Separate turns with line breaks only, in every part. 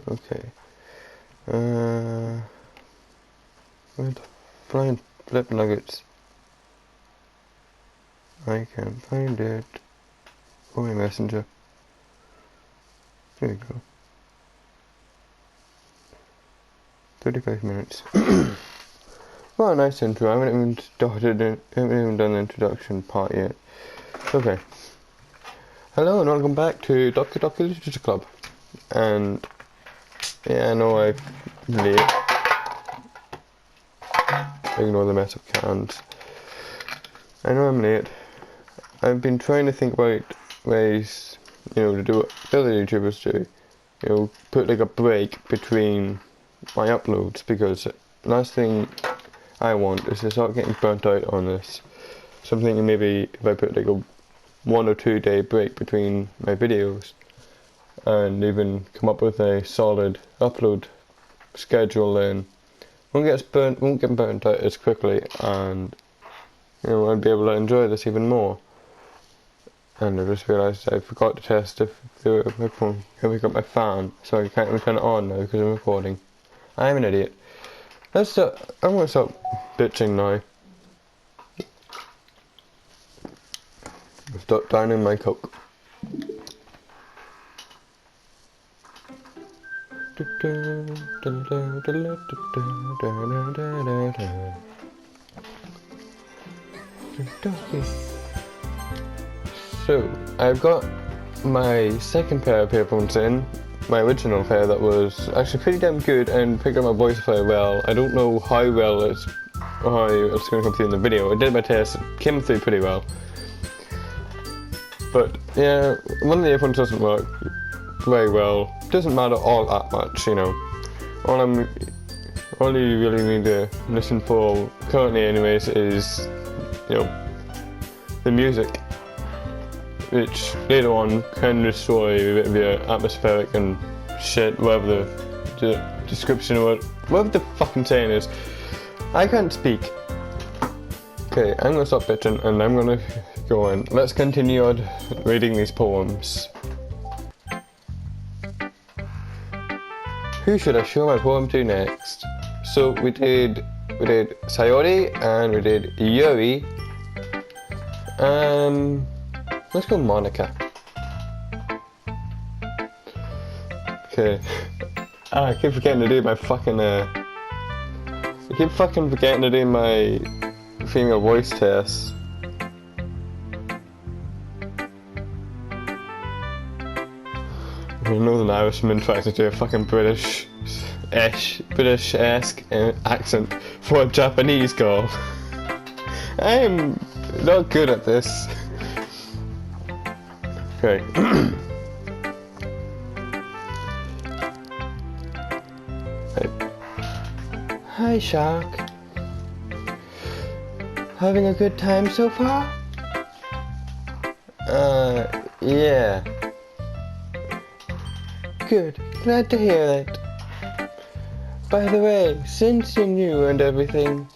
Okay. Where the flying flip nuggets? I can't find it. Oh, my messenger. There you go. 35 minutes. Well, a nice intro. I haven't even done the introduction part yet. Okay. Hello and welcome back to Doki Literature Club. And yeah, I know I'm late. Ignore the mess of cans. I know I'm late. I've been trying to think about ways, to do what other YouTubers do. Put like a break between my uploads, because last thing I want is to start getting burnt out on this. So I'm thinking maybe if I put like a 1 or 2 day break between my videos and even come up with a solid upload schedule, then won't get burnt out as quickly, and I'll be able to enjoy this even more. And I just realised I forgot to test if the microphone can pick up my fan, so I can't even turn it on now because I'm recording. I'm an idiot. I'm gonna stop bitching now. Stop downing my coke. So, I've got my second pair of earphones in, my original pair that was actually pretty damn good and picked up my voice very well. I don't know how well it's going to come through in the video. I did my test, it came through pretty well. But yeah, one of the earphones doesn't work very well. Doesn't matter all that much, All you really need to listen for currently anyways is, the music, which later on can destroy a bit of your atmospheric and shit, whatever the description or whatever the fucking saying is. I can't speak. Okay, I'm gonna stop bitching and I'm gonna go on. Let's continue on reading these poems. Who should I show my poem to next? So we did Sayori and we did Yuri. Let's go Monica. Okay. I keep forgetting to do my fucking I keep fucking forgetting to do my female voice test. Northern Irishman tries to do a fucking British-esque accent for a Japanese girl. I am not good at this. Okay. Hi, Shark. Having a good time so far? Yeah. Good, glad to hear that. By the way, since you're new and everything,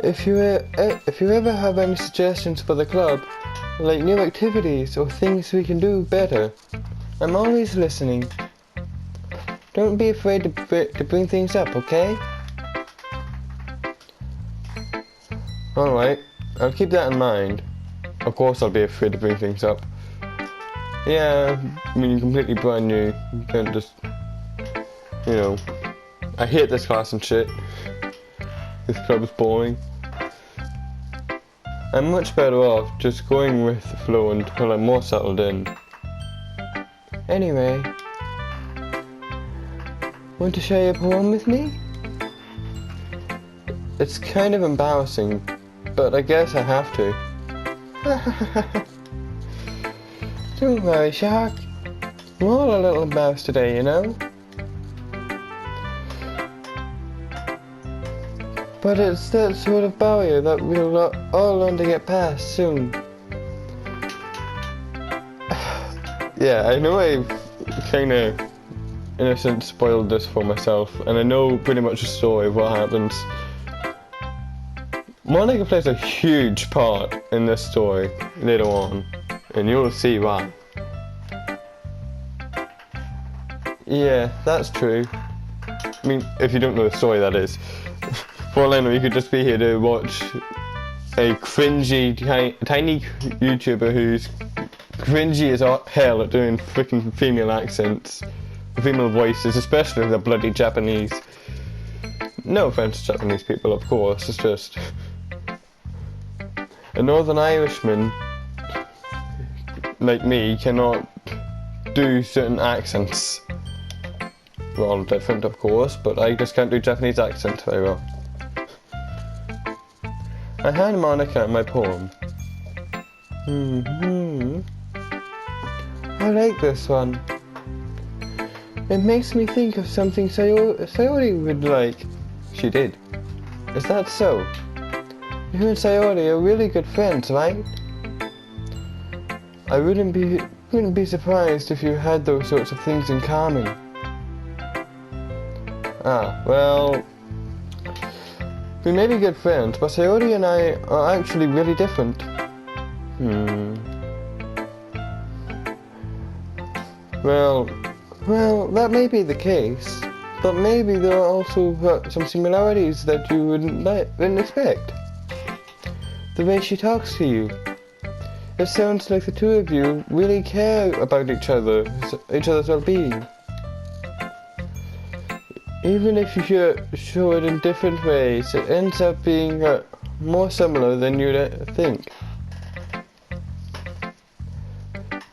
if you ever have any suggestions for the club, like new activities or things we can do better, I'm always listening. Don't be afraid to bring things up, okay? Alright, I'll keep that in mind. Of course I'll be afraid to bring things up. Yeah, I mean, you're completely brand new. You can't just, I hate this class and shit. This club is boring. I'm much better off just going with the flow until I'm more settled in. Anyway, want to share your poem with me? It's kind of embarrassing, but I guess I have to. Don't worry, Shark. We're all a little embarrassed today, But it's that sort of barrier that we'll all learn to get past soon. Yeah, I know I've kinda, in a sense, spoiled this for myself, and I know pretty much the story of what happens. Monica plays a huge part in this story later on, and you'll see why. Yeah, that's true. I mean, if you don't know the story, that is. For all I know, you could just be here to watch a cringy, tiny YouTuber who's cringy as hell at doing freaking female accents, female voices, especially if they're bloody Japanese. No offense to Japanese people, of course, it's just a Northern Irishman like me cannot do certain accents. Well, different, of course, but I just can't do Japanese accents very well. I had Monica in my poem. I like this one. It makes me think of something Sayori would like. She did. Is that so? You and Sayori are really good friends, right? I wouldn't be surprised if you had those sorts of things in common. Ah, well, we may be good friends, but Sayori and I are actually really different. Well, that may be the case, but maybe there are also some similarities that you wouldn't expect. The way she talks to you. It sounds like the two of you really care about each other's well-being. Even if you show it in different ways, it ends up being more similar than you'd think.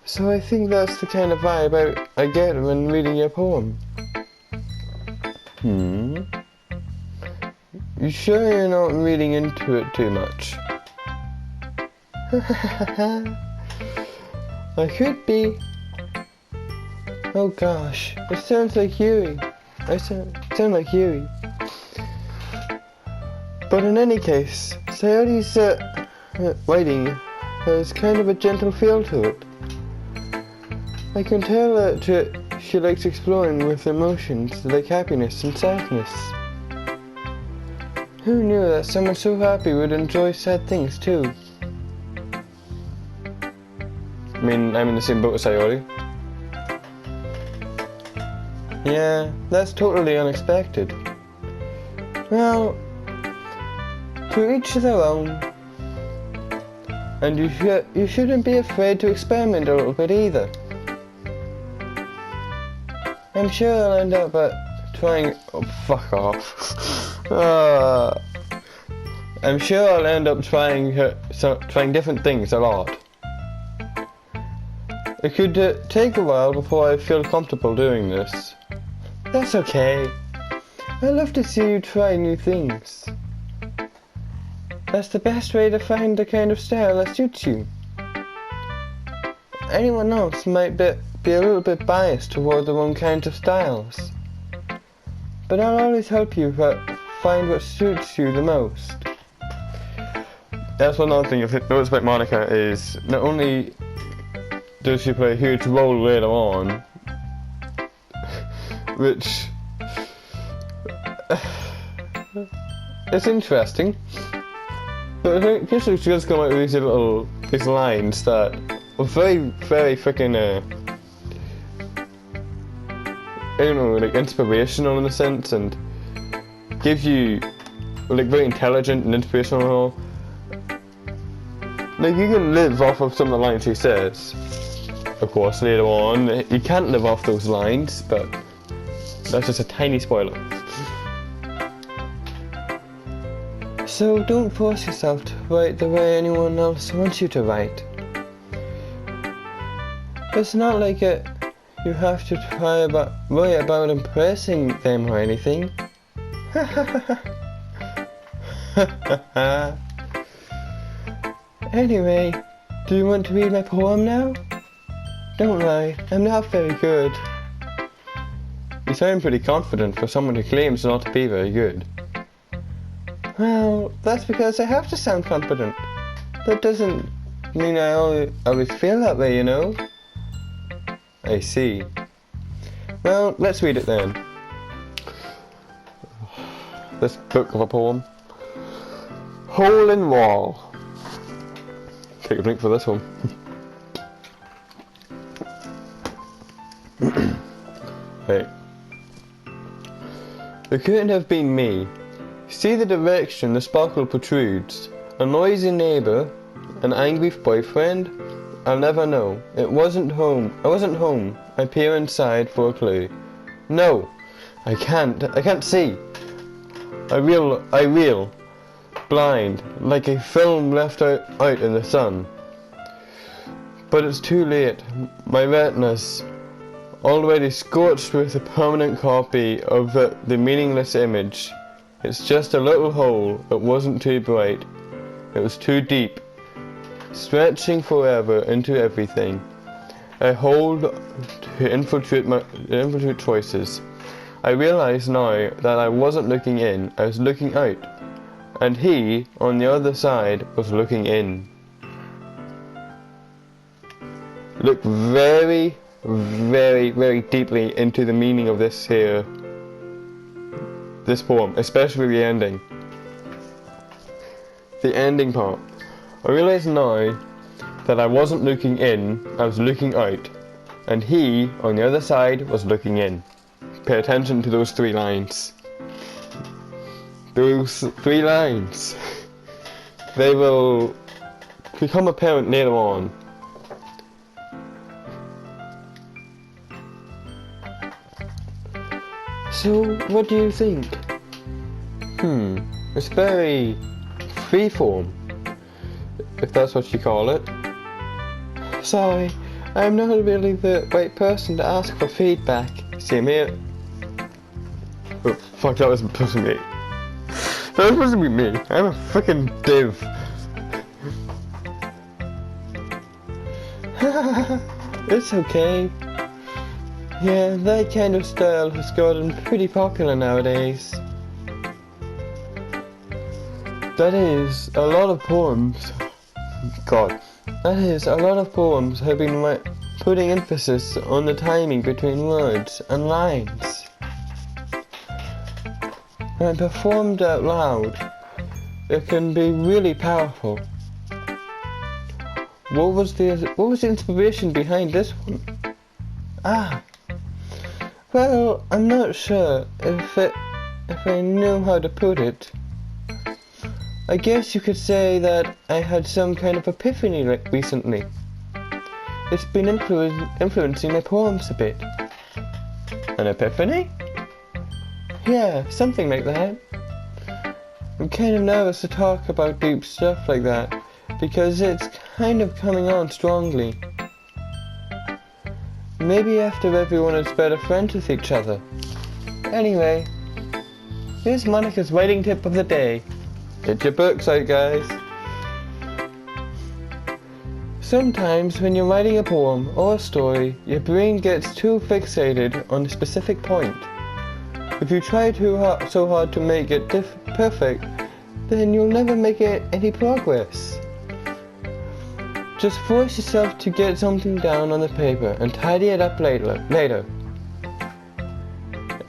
So I think that's the kind of vibe I get when reading your poem. You sure you're not reading into it too much? I could be. Oh gosh, it sounds like Yuri. I sound like Yuri. But in any case, Sayori's writing has kind of a gentle feel to it. I can tell that she likes exploring with emotions like happiness and sadness. Who knew that someone so happy would enjoy sad things too? I mean, I'm in the same boat as Sayori. Yeah, that's totally unexpected. Well, to each their own. And you shouldn't be afraid to experiment a little bit either. I'm sure I'll end up trying. Oh, fuck off. I'm sure I'll end up trying different things a lot. It could take a while before I feel comfortable doing this. That's okay. I love to see you try new things. That's the best way to find the kind of style that suits you. Anyone else might be a little bit biased toward their own kinds of styles. But I'll always help you find what suits you the most. That's one other thing I've noticed about Monica is not only does she play a huge role later on, which it's interesting, but I guess she does come out with these lines that are very, very freaking I don't know, like inspirational in a sense, and gives you like very intelligent and inspirational and all. Like you can live off of some of the lines he says. Of course, later on, you can't live off those lines, but that's just a tiny spoiler. So don't force yourself to write the way anyone else wants you to write. It's not like you have to worry about impressing them or anything. Anyway, do you want to read my poem now? Don't lie, I'm not very good. You sound pretty confident for someone who claims not to be very good. Well, that's because I have to sound confident. That doesn't mean I always feel that way, you know? I see. Well, let's read it then. This book of a poem. Hole in Wall. Take a drink for this one. Right. It couldn't have been me. See the direction the sparkle protrudes. A noisy neighbour? An angry boyfriend? I'll never know. It wasn't home. I wasn't home. I peer inside for a clue. No! I can't see! I reel. Blind, like a film left out in the sun. But it's too late. My retina's already scorched with a permanent copy of the meaningless image. It's just a little hole. It wasn't too bright. It was too deep, stretching forever into everything. A hole to infiltrate choices. I realize now that I wasn't looking in, I was looking out. And he, on the other side, was looking in. Look very, very, very deeply into the meaning of this poem, especially the ending. The ending part. I realize now that I wasn't looking in, I was looking out. And he, on the other side, was looking in. Pay attention to those 3 lines. Those 3 lines. They will become apparent later on. So, what do you think? It's very freeform, if that's what you call it. Sorry, I'm not really the right person to ask for feedback. Same here. Oh, fuck, that wasn't supposed to be me. That was supposed to be me. I'm a freaking div. It's okay. Yeah, that kind of style has gotten pretty popular nowadays. That is, a lot of poems have been putting emphasis on the timing between words and lines. When performed out loud, it can be really powerful. What was the inspiration behind this one? Well, I'm not sure if I knew how to put it. I guess you could say that I had some kind of epiphany recently. It's been influencing my poems a bit. An epiphany? Yeah, something like that. I'm kind of nervous to talk about deep stuff like that, because it's kind of coming on strongly. Maybe after everyone is better friends with each other. Anyway, here's Monica's writing tip of the day. Get your books out, guys. Sometimes when you're writing a poem or a story, your brain gets too fixated on a specific point. If you try so hard to make it perfect, then you'll never make any progress. Just force yourself to get something down on the paper and tidy it up later.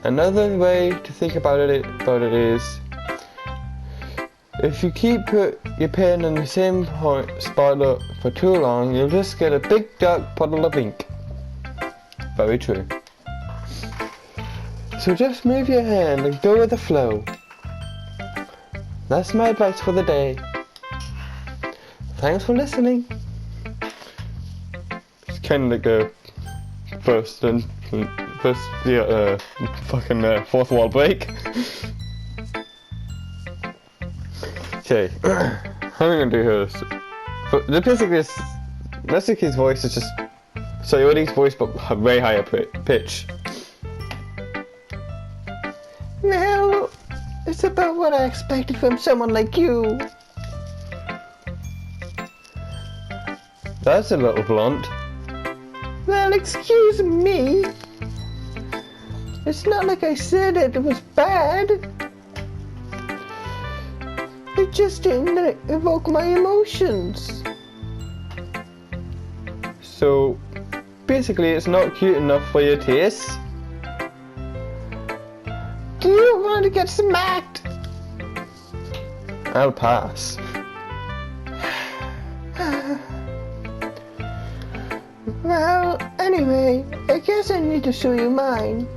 Another way to think about it is, if you keep your pen in the same spot for too long, you'll just get a big dark puddle of ink. Very true. So just move your hand and go with the flow. That's my advice for the day. Thanks for listening. It's kind of like a fourth wall break. Okay, how am I gonna do here? Basically, Leslie's voice is just Sayori's voice, but a very higher pitch. Well, it's about what I expected from someone like you. That's a little blunt. Well, excuse me. It's not like I said it was bad. It just didn't evoke my emotions. So, basically it's not cute enough for your taste? Do you want to get smacked? I'll pass. Well, anyway, I guess I need to show you mine.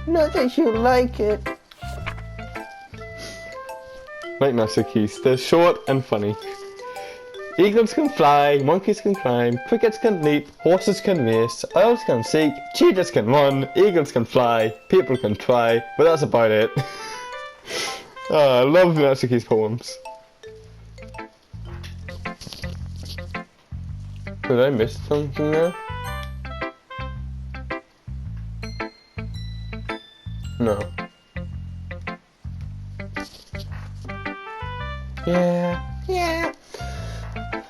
Not that you like it.
Like Natsuki's, they're short and funny. Eagles can fly, monkeys can climb, crickets can leap, horses can race, owls can seek, cheetahs can run, eagles can fly, people can try, but that's about it. I love Natsuki's poems. Did I miss something there? No.
Yeah.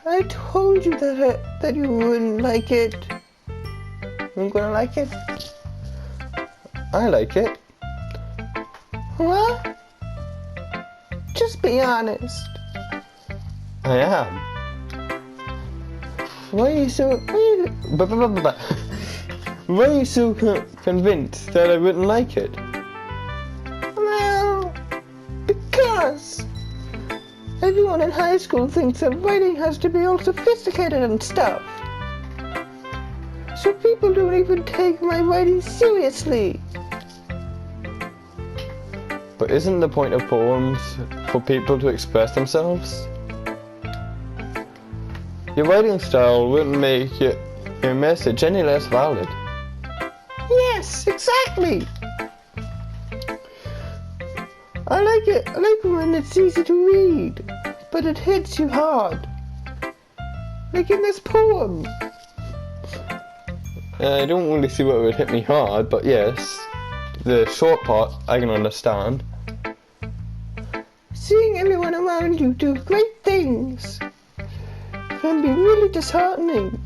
I told you that you wouldn't like it. I'm gonna like it.
I like it.
What? Just be honest.
I am. Why are you so... Why are you so convinced that I wouldn't like it?
Well, because everyone in high school thinks that writing has to be all sophisticated and stuff. So people don't even take my writing seriously.
But isn't the point of poems for people to express themselves? Your writing style wouldn't make your message any less valid.
Yes, exactly. I like it when it's easy to read, but it hits you hard. Like in this poem.
I don't really see what would hit me hard, but yes, the short part I can understand.
Seeing everyone around you do great things can be really disheartening.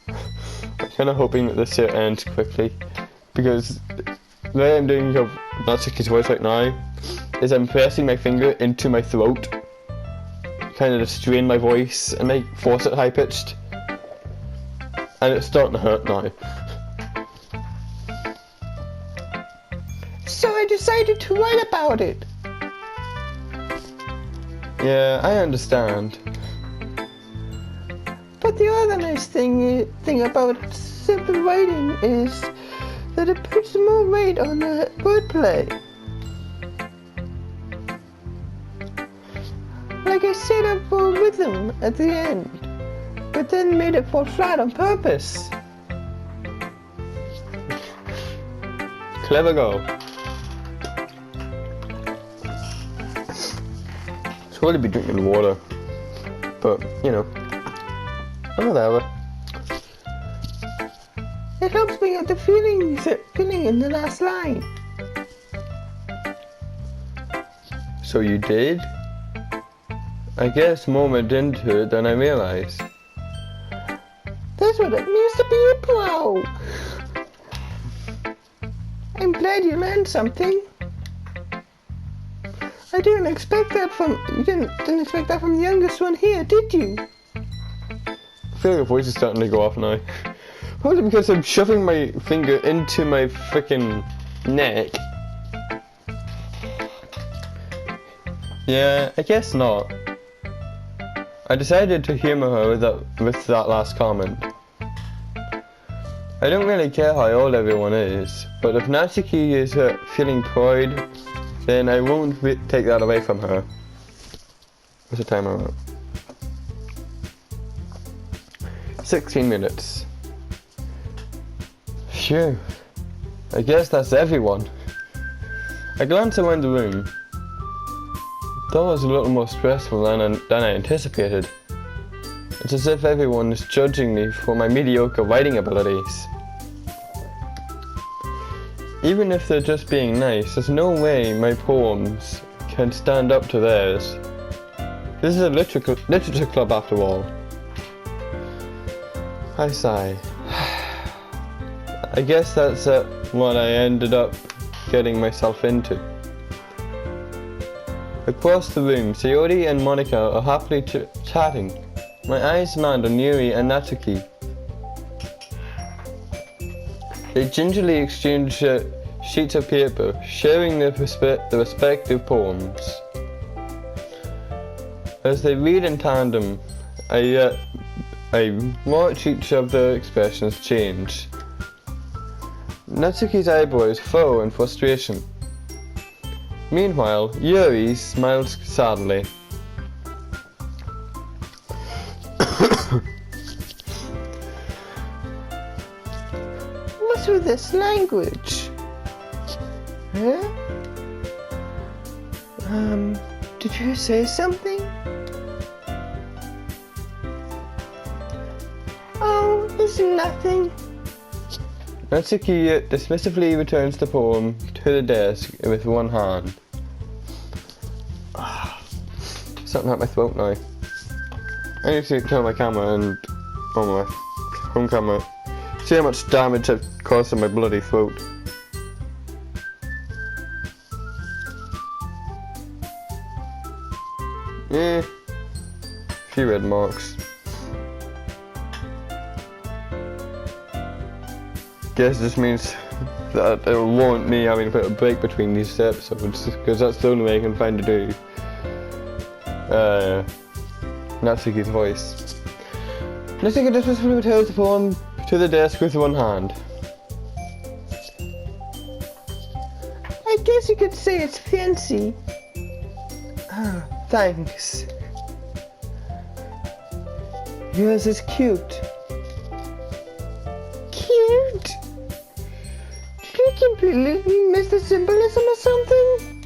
I'm kind of hoping that this year ends quickly, because the way I'm doing of Natsuki's voice right now is I'm pressing my finger into my throat, kind of to strain my voice and make force it high pitched, and it's starting to hurt now.
So I decided to write about it.
Yeah, I understand.
But the other nice thing about simple writing is that it puts more weight on the wordplay. Like I set up for rhythm at the end, but then made it fall flat on purpose.
Clever girl. Should really be drinking water, but you know, whatever.
It helps me get the feeling in the last line.
So you did? I guess more went into it than I realized.
That's what it means to be a pro. I'm glad you learned something. I didn't expect that from you. Didn't expect that from the youngest one here, did you?
I feel like your voice is starting to go off now. Probably because I'm shoving my finger into my freaking neck. Yeah, I guess not. I decided to humour her with that last comment. I don't really care how old everyone is, but if Natsuki is feeling proud, then I won't take that away from her. What's the timer on? 16 minutes. Phew. I guess that's everyone. I glance around the room. That was a little more stressful than I anticipated. It's as if everyone is judging me for my mediocre writing abilities. Even if they're just being nice, there's no way my poems can stand up to theirs. This is a literature club after all. I sigh. I guess that's what I ended up getting myself into. Across the room, Sayori and Monica are happily chatting. My eyes land on Yuri and Natsuki. They gingerly exchange sheets of paper, sharing their respective poems. As they read in tandem, I watch each of their expressions change. Natsuki's eyebrows furrow in frustration. Meanwhile, Yuri smiles sadly.
What's with this language? Huh? Did you say something? Oh, it's nothing.
Natsuki dismissively returns the poem to the desk with one hand. Something up my throat now. I need to turn my camera and on my home camera. See how much damage I've caused in my bloody throat. Yeah, few red marks. Guess this means that it will warrant me having to put a break between these episodes, because that's the only way I can find to do Natsuki's voice. Natsuki dismissively returns the poem to the desk with one hand.
I guess you could say it's fancy. Ah, thanks. Yours is cute. Cute? Did you completely miss the symbolism or something?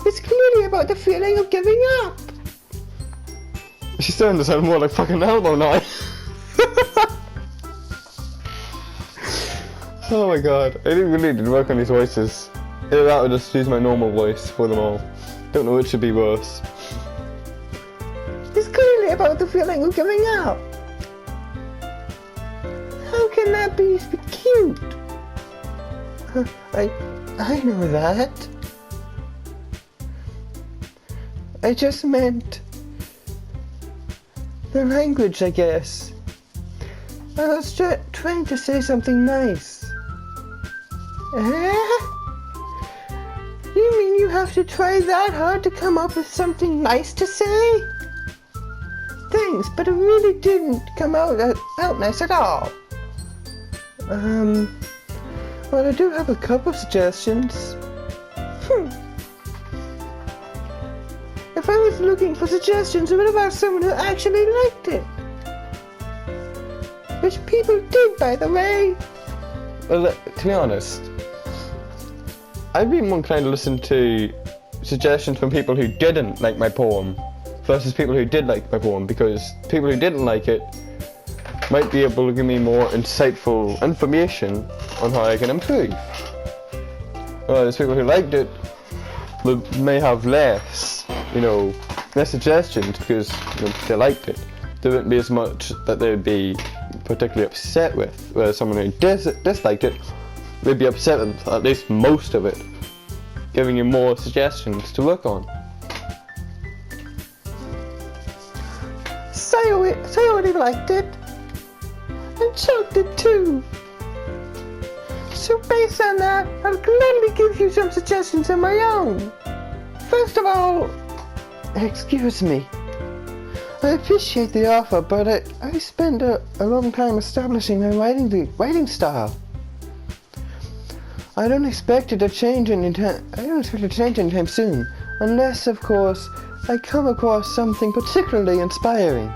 It's clearly about the feeling of giving up.
She's starting to sound more like fucking Elmo now. Oh my god, I didn't really need to work on these voices. Either that or just use my normal voice for them all. Don't know which should be worse.
It's clearly about the feeling of giving up. How can that be cute? I know that. I just meant the language, I guess. I was trying to say something nice. You mean you have to try that hard to come up with something nice to say? Thanks, but it really didn't come out nice at all. Well, I do have a couple of suggestions. If I was looking for suggestions, I would have asked someone who actually liked it. Which people did, by the way.
Well, to be honest, I'd be more inclined to listen to suggestions from people who didn't like my poem versus people who did like my poem, because people who didn't like it might be able to give me more insightful information on how I can improve. Whereas people who liked it may have less suggestions because they liked it. There wouldn't be as much that they would be particularly upset with, whereas someone who disliked it would be upset with at least most of it, giving you more suggestions to work on.
Sayori liked it, and Chuck did too. So based on that, I'll gladly give you some suggestions of my own. First of all, excuse me. I appreciate the offer, but I spent a long time establishing my writing style. I don't expect it to change anytime soon, unless, of course, I come across something particularly inspiring,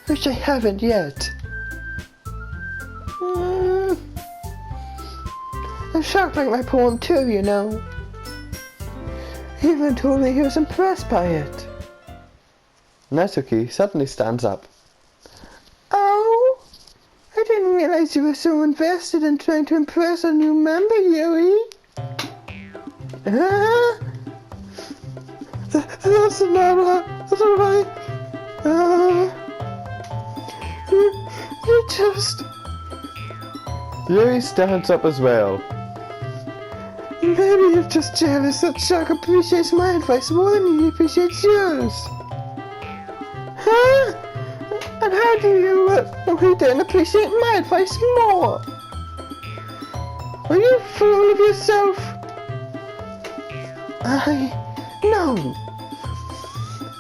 which I haven't yet. And Shark liked my poem too, He even told me he was impressed by it.
Natsuki suddenly stands up.
Oh, I didn't realize you were so invested in trying to impress a new member, Yuri. That's alright. You just...
Yuri stands up as well.
Maybe you're just jealous that Shark appreciates my advice more than he appreciates yours. Huh? And how do you know he didn't appreciate my advice more? Are you full of yourself? No.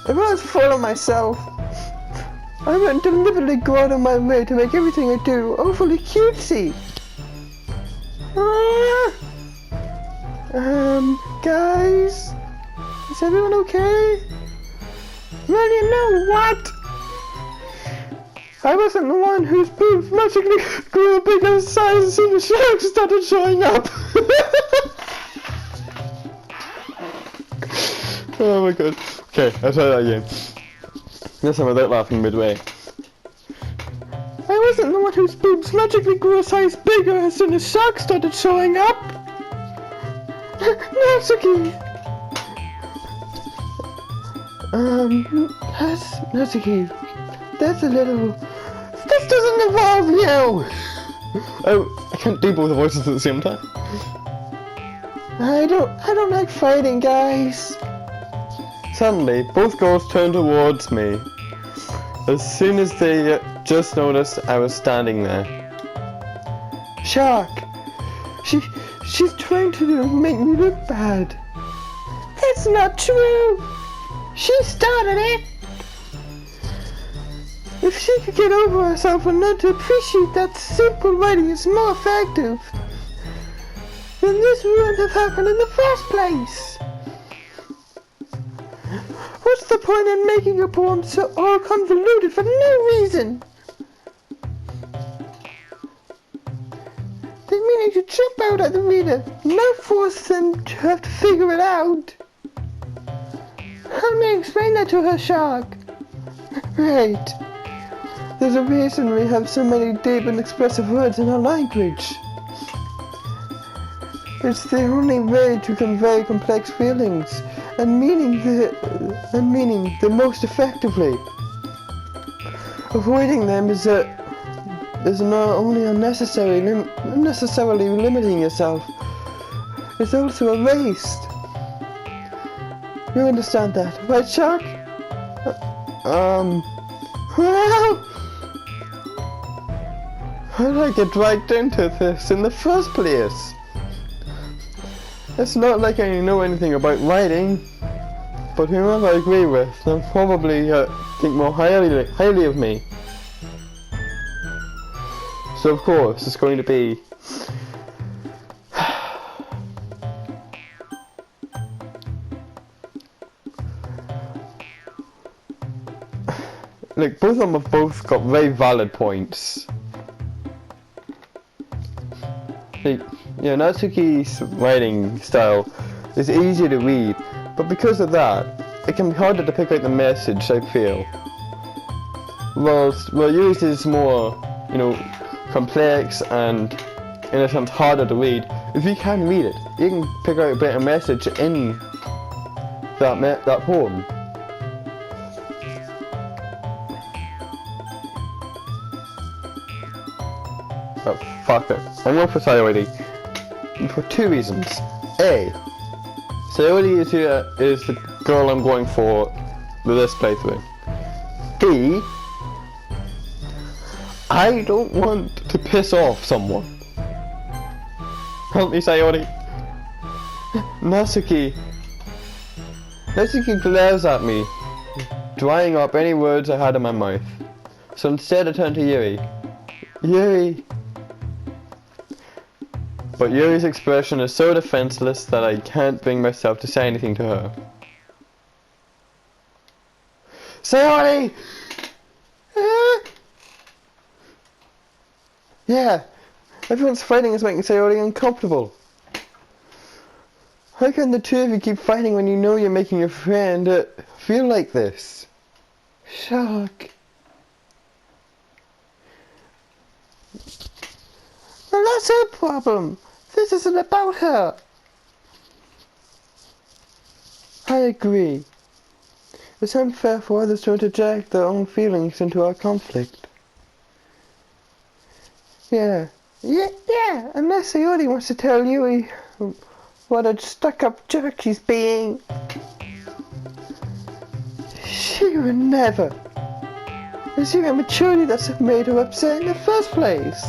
If I was full of myself, I wouldn't deliberately go out of my way to make everything I do overly cutesy. Guys? Is everyone okay? Well, you know what? I wasn't the one whose boobs magically grew a bigger size as soon as sharks started showing up.
Oh my god. Okay, I'll try that again. This time without laughing midway.
I wasn't the one whose boobs magically grew a size bigger as soon as sharks started showing up. Natsuki! Natsuki, that's a little... This doesn't involve you!
Oh, I can't do both the voices at the same time.
I don't like fighting, guys.
Suddenly, both girls turned towards me. As soon as they just noticed I was standing there.
Shark! She's trying to make me look bad. That's not true! She started it! If she could get over herself and learn to appreciate that simple writing is more effective, then this wouldn't have happened in the first place. What's the point in making a poem so all convoluted for no reason? They mean you to jump out at the reader, not force them to have to figure it out. How may I explain that to her, Shark? Right. There's a reason we have so many deep and expressive words in our language. It's the only way to convey complex feelings and meaning the most effectively. Avoiding them is not only unnecessarily limiting yourself, it's also a waste. You understand that, right, Shark? Well, how did I get dragged into this in the first place? It's not like I know anything about writing, but whoever I agree with, they'll probably think more highly of me. So of course, it's going to be like both of them have both got very valid points. Like, yeah, Natsuki's writing style is easier to read, but because of that, it can be harder to pick out the message, I feel. Whilst yours is more, you know, complex and in a sense harder to read. If you can read it, you can pick out a better message in that poem. Oh, fuck it. I'm going for Sayori for two reasons. A, Sayori is the girl I'm going for with this playthrough. B, I don't want to piss off someone. Help me, Sayori. Natsuki glares at me, drying up any words I had in my mouth. So instead I turn to Yuri. Yuri. But Yuri's expression is so defenseless that I can't bring myself to say anything to her. Sayori! Yeah, everyone's fighting is making Sayori uncomfortable. How can the two of you keep fighting when you know you're making your friend feel like this? Shark. Well, that's her problem. This isn't about her. I agree. It's unfair for others to interject their own feelings into our conflict. Yeah, unless Sayori wants to tell Yui what a stuck-up jerk he's being. She would never. It's your immaturity that's made her upset in the first place.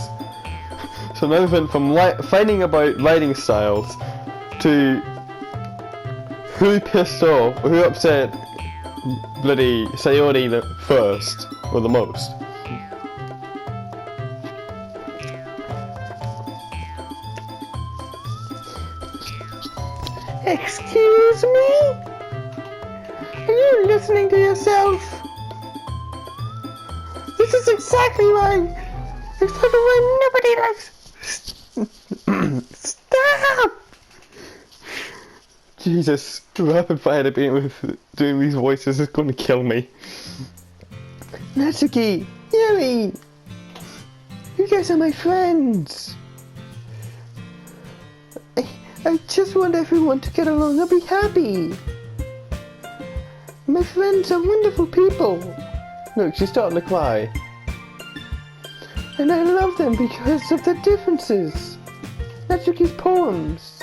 So now we went from fighting about writing styles to who pissed off, who upset bloody Sayori first.
or the most.
Excuse me? Are you listening to yourself? This is exactly why nobody likes... Stop!
Jesus, rapid fire debate with doing these voices is going to kill me.
Natsuki, Yuri, you guys are my friends. I just want everyone to get along and be happy. My friends are wonderful people.
Look, she's starting to cry.
And I love them because of their differences. Natsuki's poems.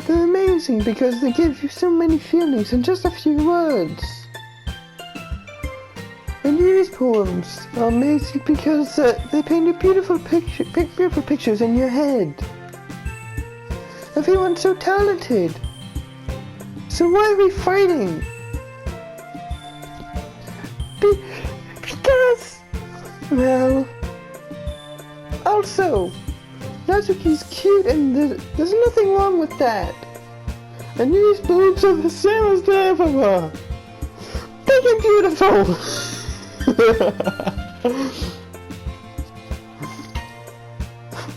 They're amazing because they give you so many feelings in just a few words. And Yuri's poems are amazing because they paint beautiful pictures in your head. Everyone's so talented. So why are we fighting? Because... well... also... Natsuki's cute and there's nothing wrong with that. And these boobs are the same as the other one. Big and beautiful.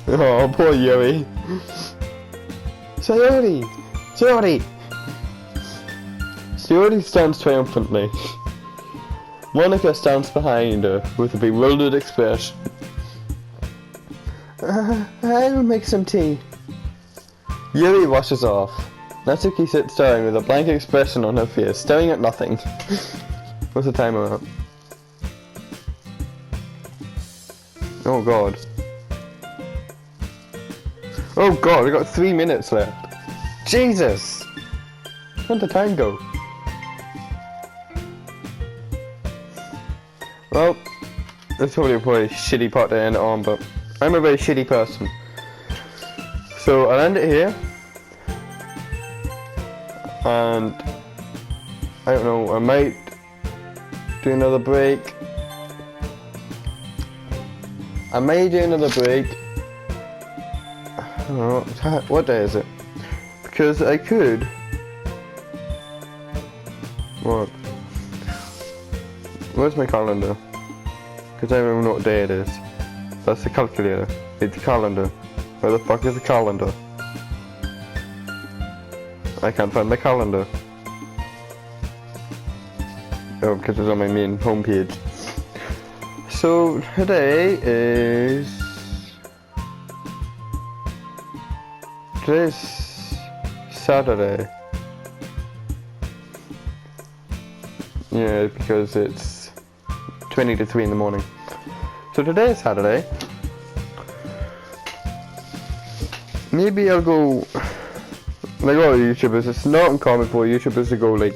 Oh, poor Yuri.
Sayori!
Sayori stands triumphantly. Monica stands behind her with a bewildered expression.
I'll make some tea.
Yuri rushes off. Natsuki sits staring with a blank expression on her face, staring at nothing. What's the timer at? Oh god. Oh god, we got 3 minutes left. Jesus! Where'd the time go? Well, that's probably a pretty shitty part to end it on, but I'm a very shitty person. So I'll end it here. And I don't know, I might do another break. I may do another break. I don't know, what day is it? Because I could. What? Where's my calendar? Because I don't know what day it is. That's the calculator. It's the calendar. Where the fuck is the calendar? I can't find my calendar. Oh, because it's on my main homepage. So today's Saturday. Yeah, because it's 20 to 3 in the morning. So today is Saturday. Maybe I'll go, like all YouTubers, it's not uncommon for YouTubers to go like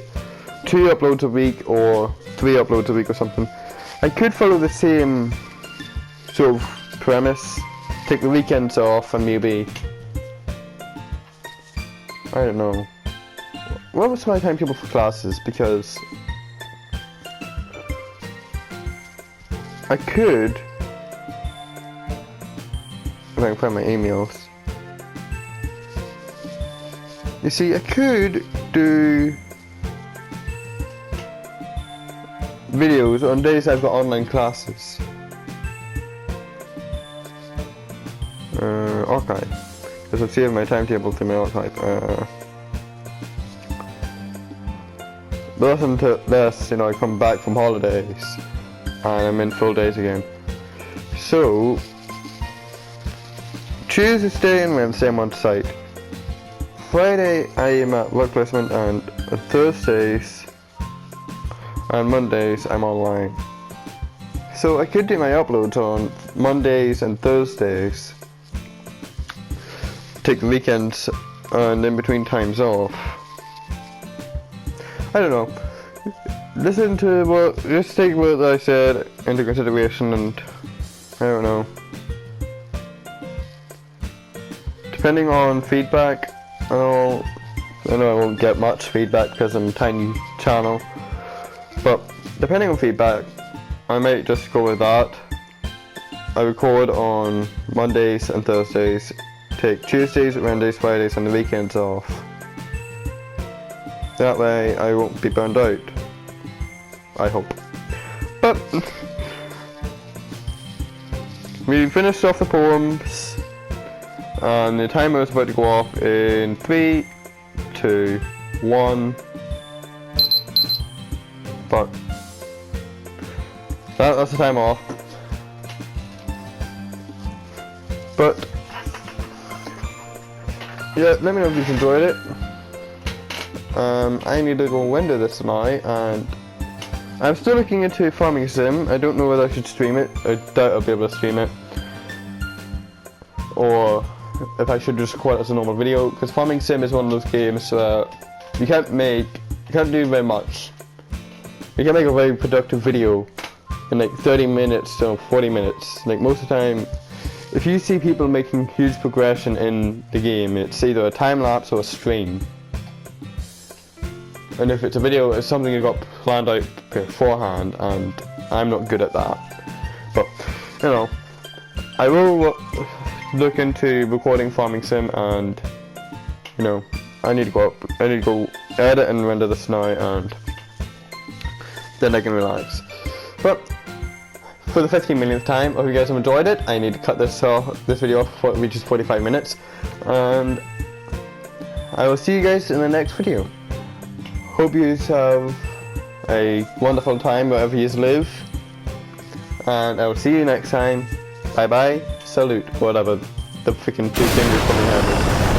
2 uploads a week or 3 uploads a week or something. I could follow the same sort of premise, take the weekends off and maybe, I don't know, what was my timetable for classes, because I could, if I can find my emails. You see, I could do videos on days I've got online classes. Archive. Because I've saved my timetable to my archive. But until this, you know, I come back from holidays and I'm in full days again. So, Tuesday and Wednesday I'm on site. Friday I am at work placement, and Thursdays and Mondays I'm online. So I could do my uploads on Mondays and Thursdays, take the weekends and in between times off. I don't know. Listen to what, just take what I said into consideration, and I don't know. Depending on feedback, I know I won't get much feedback because I'm a tiny channel, but depending on feedback, I might just go with that. I record on Mondays and Thursdays, take Tuesdays, Wednesdays, Fridays and the weekends off. That way I won't be burned out. I hope. But we finished off the poems and the timer is about to go off in 3, 2, 1. But that's the time off. But yeah, let me know if you've enjoyed it. I need to go window this tonight, and I'm still looking into Farming Sim. I don't know whether I should stream it. I doubt I'll be able to stream it, or if I should just record it as a normal video, because Farming Sim is one of those games where you can't do very much. You can make a very productive video in like 30 minutes to 40 minutes. Like most of the time, if you see people making huge progression in the game, it's either a time lapse or a stream. And if it's a video, it's something you got planned out beforehand, and I'm not good at that. But you know, I will look into recording Farming Sim, and you know, I need to go edit and render this now, and then I can relax. But for the 15 millionth time, I hope you guys have enjoyed it. I need to cut this video off before it reaches 45 minutes, and I will see you guys in the next video. Hope you have a wonderful time wherever you live, and I will see you next time. Bye bye, salute, whatever the freaking two fingers coming out of.